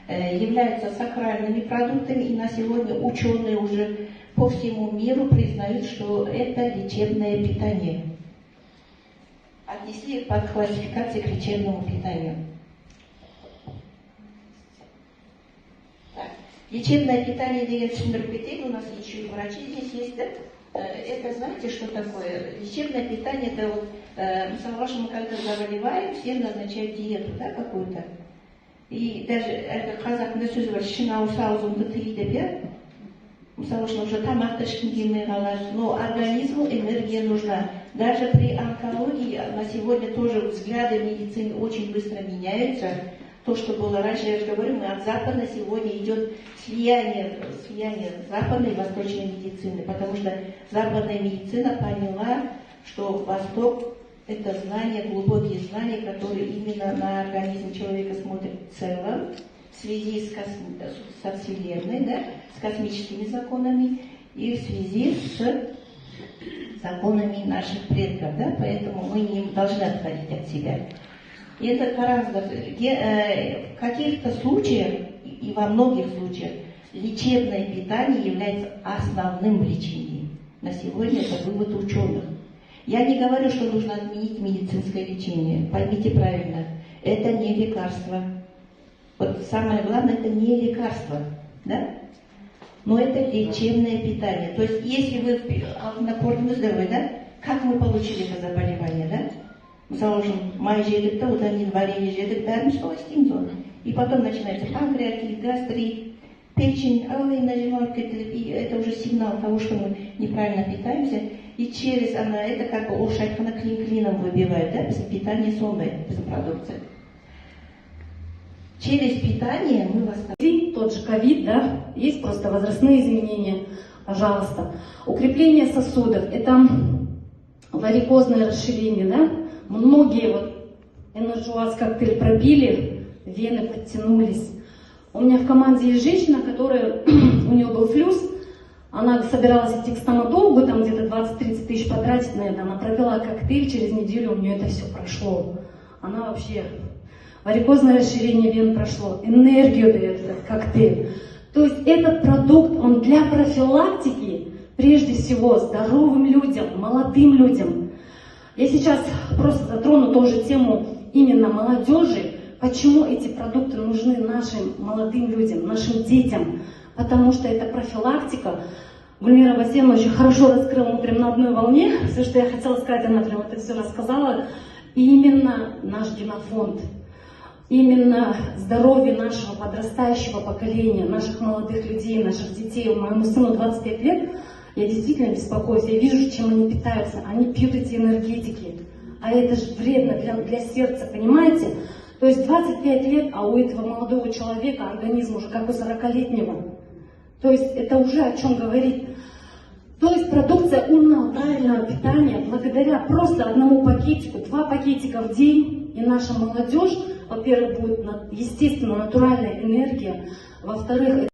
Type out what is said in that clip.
являются сакральными продуктами, и на сегодня ученые уже по всему миру признают, что это лечебное питание. Отнесли их под классификацию к лечебному питанию. Так. Лечебное питание деген түсіндіріп у нас еще и врачи здесь есть, да? Это знаете, что такое? Лечебное питание, это вот, мы когда заболеваем, всем назначают диету, да, какую-то. И даже это қазақтың сөзі бар, ішің ауырса аузыңды тый деп, иә? Мысалы үшін уже тамақты ішкім келмей қалады, но организму энергия нужна. Даже при онкологии на сегодня тоже взгляды медицины очень быстро меняются. То, что было раньше, я же говорю, мы от Запада сегодня идет слияние западной и восточной медицины, потому что западная медицина поняла, что Восток — это знания, глубокие знания, которые именно на организм человека смотрят в целом, в связи со Вселенной, да, с космическими законами и в связи с законами наших предков, да, поэтому мы не должны отходить от себя. И это гораздо, в каких-то случаях, и во многих случаях, лечебное питание является основным лечением. На сегодня это вывод ученых. Я не говорю, что нужно отменить медицинское лечение. Поймите правильно, это не лекарство. Вот самое главное, это не лекарство, да? Но это лечебное питание. То есть, если вы на кордоне здоровы, да? Как мы получили это заболевание, да? Мысалы үшін май жедік та, одан кейін варенье жедік, бәрін солай істейміз оны. И потом начинается панкреатит, гастрит, печень, нажимают, и это уже сигнал того, что мы неправильно питаемся. И через это как бы ушайкана клин-клином выбивает, да, без питания сонной, без продукции. Через питание мы восстанавливаем. Тот же ковид, да, есть просто возрастные изменения, пожалуйста. Укрепление сосудов, это варикозное расширение, да. Многие вот энерджуаз коктейль пропили, вены подтянулись. У меня в команде есть женщина, которая, у нее был флюс, она собиралась идти к стоматологу, там где-то 20-30 тысяч потратить на это, она пропила коктейль, через неделю у нее это все прошло. Она вообще, варикозное расширение вен прошло, энергию дает этот коктейль. То есть этот продукт, он для профилактики, прежде всего, здоровым людям, молодым людям. Я сейчас просто затрону тоже тему именно молодежи, почему эти продукты нужны нашим молодым людям, нашим детям, потому что это профилактика. Гульмира Васильевна очень хорошо раскрыла, мы прям на одной волне, все, что я хотела сказать, она прям это все рассказала. Именно наш генофонд, именно здоровье нашего подрастающего поколения, наших молодых людей, наших детей. Моему сыну 25 лет, я действительно беспокоюсь, я вижу, чем они питаются, они пьют эти энергетики, а это же вредно для сердца, понимаете? То есть 25 лет, а у этого молодого человека организм уже как у 40-летнего. То есть это уже о чем говорит. То есть продукция умного, правильного питания, благодаря просто одному пакетику, 2 пакетика в день, и наша молодежь, во-первых, будет естественно натуральная энергия, во-вторых,